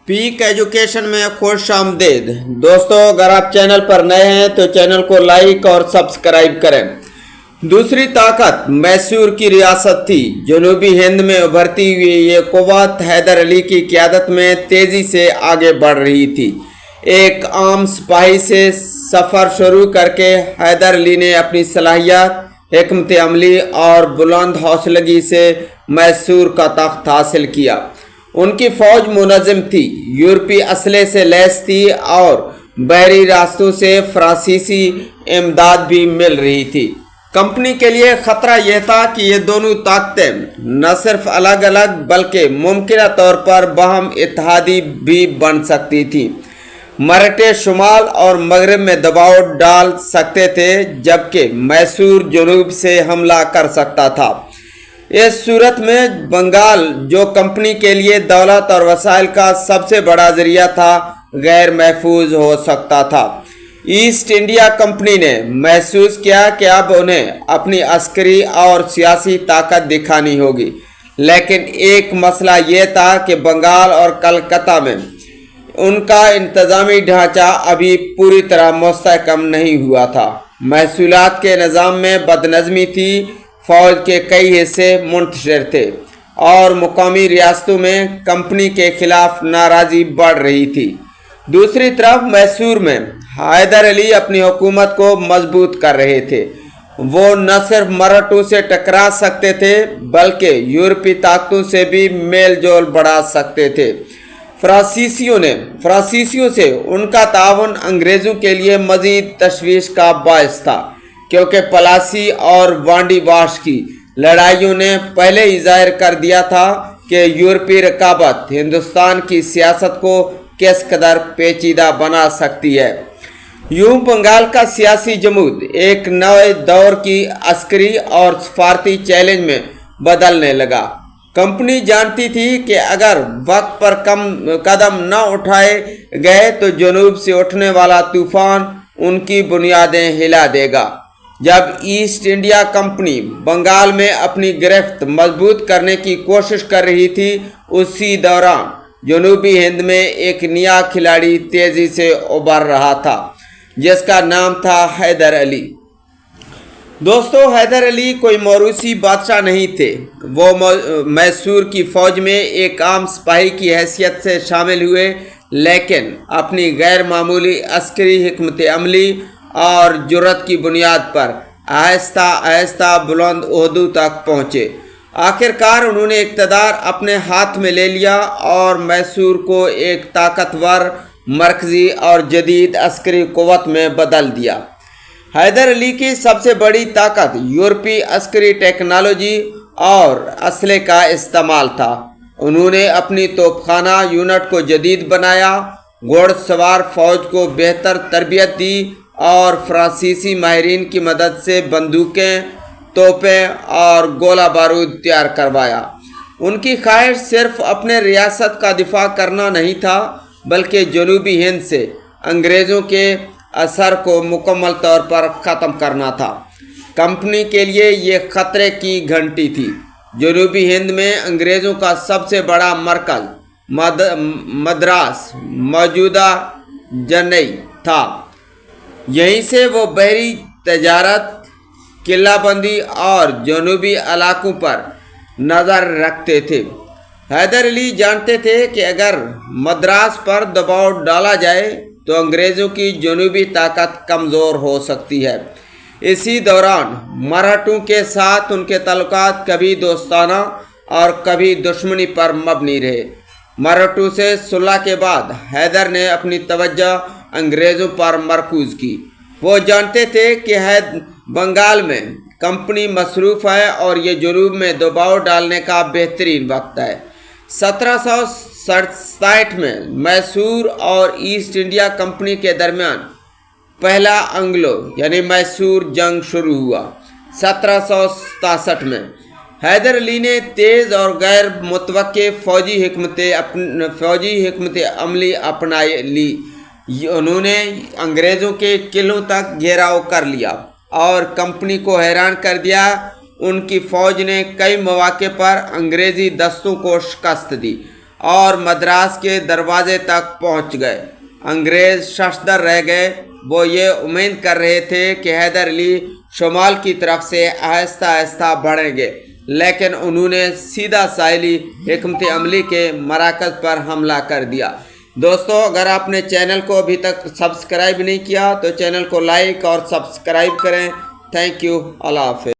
Peak education में खुश आमदीद। दोस्तों, अगर आप चैनल पर नए हैं तो चैनल को लाइक और सब्सक्राइब करें। दूसरी ताकत मैसूर की रियासत थी। जनूबी हिंद में उभरती हुई ये कुव्वत हैदर अली की क़यादत में तेज़ी से आगे बढ़ रही थी। एक आम सिपाही से सफ़र शुरू करके हैदर अली ने अपनी सलाहियत, हिकमत अमली और बुलंद हौसलगी से मैसूर का तख्त हासिल किया। उनकी फ़ौज मुनज़्ज़म थी, यूरोपी असले से लैस थी और बहरी रास्तों से फ्रांसीसी इमदाद भी मिल रही थी। कंपनी के लिए ख़तरा यह था कि ये दोनों ताकतें न सिर्फ अलग अलग बल्कि मुमकिन तौर पर बाहम इत्तेहादी भी बन सकती थीं। मराठे शुमाल और मगरब में दबाव डाल सकते थे, जबकि मैसूर जनूब से हमला कर सकता था। इस सूरत में बंगाल, जो कंपनी के लिए दौलत और वसाइल का सबसे बड़ा जरिया था, गैर महफूज हो सकता था। ईस्ट इंडिया कंपनी ने महसूस किया कि अब उन्हें अपनी अस्करी और सियासी ताकत दिखानी होगी, लेकिन एक मसला ये था कि बंगाल और कलकत्ता में उनका इंतज़ामी ढांचा अभी पूरी तरह मुस्तहकम नहीं हुआ था। महसूलात के निज़ाम में बदनज़मी थी, फ़ौज के कई हिस्से मुंतशिर थे और मुकामी रियासतों में कंपनी के खिलाफ नाराज़गी बढ़ रही थी। दूसरी तरफ मैसूर में हैदर अली अपनी हुकूमत को मजबूत कर रहे थे। वो न सिर्फ मराठों से टकरा सकते थे बल्कि यूरोपी ताकतों से भी मेल जोल बढ़ा सकते थे। फ्रांसीसियों से उनका ताउन अंग्रेज़ों के लिए मज़ीद तशवीश का बायस था, क्योंकि पलासी और वांडीवाश की लड़ाइयों ने पहले ही जाहिर कर दिया था कि यूरोपी रकाबत हिंदुस्तान की सियासत को किस कदर पेचीदा बना सकती है। यूं बंगाल का सियासी जमूद एक नए दौर की अस्करी और सफारती चैलेंज में बदलने लगा। कंपनी जानती थी कि अगर वक्त पर कदम न उठाए गए तो जनूब से उठने वाला तूफान उनकी बुनियादें हिला देगा। जब ईस्ट इंडिया कंपनी बंगाल में अपनी गिरफ्त मजबूत करने की कोशिश कर रही थी, उसी दौरान जनूबी हिंद में एक नया खिलाड़ी तेज़ी से उभर रहा था, जिसका नाम था हैदर अली। दोस्तों, हैदर अली कोई मौरूसी बादशाह नहीं थे। वो मैसूर की फ़ौज में एक आम सिपाही की हैसियत से शामिल हुए, लेकिन अपनी गैर मामूली अस्करी हिकमत अमली और जुर्रत की बुनियाद पर आहिस्ता आहिस्ता बुलंद ओहदों तक पहुँचे। आखिरकार उन्होंने इक़्तिदार अपने हाथ में ले लिया और मैसूर को एक ताकतवर, मरकज़ी और जदीद अस्करी क़ुव्वत में बदल दिया। हैदर अली की सबसे बड़ी ताकत यूरोपी अस्करी टेक्नोलॉजी और असले का इस्तेमाल था। उन्होंने अपनी तोपखाना यूनिट को जदीद बनाया, घोड़सवार फ़ौज को बेहतर तरबियत दी और फ्रांसीसी माहिरीन की मदद से बंदूकें, तोपें और गोला बारूद तैयार करवाया। उनकी ख्वाहिश सिर्फ अपने रियासत का दिफा करना नहीं था, बल्कि जनूबी हिंद से अंग्रेज़ों के असर को मुकम्मल तौर पर ख़त्म करना था। कंपनी के लिए ये ख़तरे की घंटी थी। जनूबी हिंद में अंग्रेज़ों का सबसे बड़ा मरकज़ मद्रास, मौजूदा चेन्नई था। यहीं से वो बहरी तजारत, किलाबंदी और जनूबी इलाकों पर नज़र रखते थे। हैदर अली जानते थे कि अगर मद्रास पर दबाव डाला जाए तो अंग्रेज़ों की जनूबी ताकत कमज़ोर हो सकती है। इसी दौरान मराठों के साथ उनके ताल्लुकात कभी दोस्ताना और कभी दुश्मनी पर मबनी रहे। मराठों से सुलह के बाद हैदर ने अपनी तवज्जो अंग्रेज़ों पर मरकूज़ की। वो जानते थे कि बंगाल में कंपनी मसरूफ़ है और ये जनूब में दबाव डालने का बेहतरीन वक्त है। 1767 में मैसूर और ईस्ट इंडिया कंपनी के दरमियान पहला एंग्लो यानी मैसूर जंग शुरू हुआ। 1767 में हैदर अली ने तेज़ और गैर मुतवक्के फ़ौजी हिकमत अमली अपना ली। उन्होंने अंग्रेज़ों के किलों तक घेराव कर लिया और कंपनी को हैरान कर दिया। उनकी फ़ौज ने कई मौके पर अंग्रेज़ी दस्तों को शिकस्त दी اور مدراس کے دروازے تک پہنچ گئے۔ انگریز ششدر رہ گئے۔ وہ یہ امید کر رہے تھے کہ حیدر علی شمال کی طرف سے آہستہ آہستہ بڑھیں گے، لیکن انہوں نے سیدھا ساحلی حکمت عملی کے مراکز پر حملہ کر دیا۔ دوستو، اگر آپ نے چینل کو ابھی تک سبسکرائب نہیں کیا تو چینل کو لائک اور سبسکرائب کریں۔ تھینک یو، اللہ حافظ۔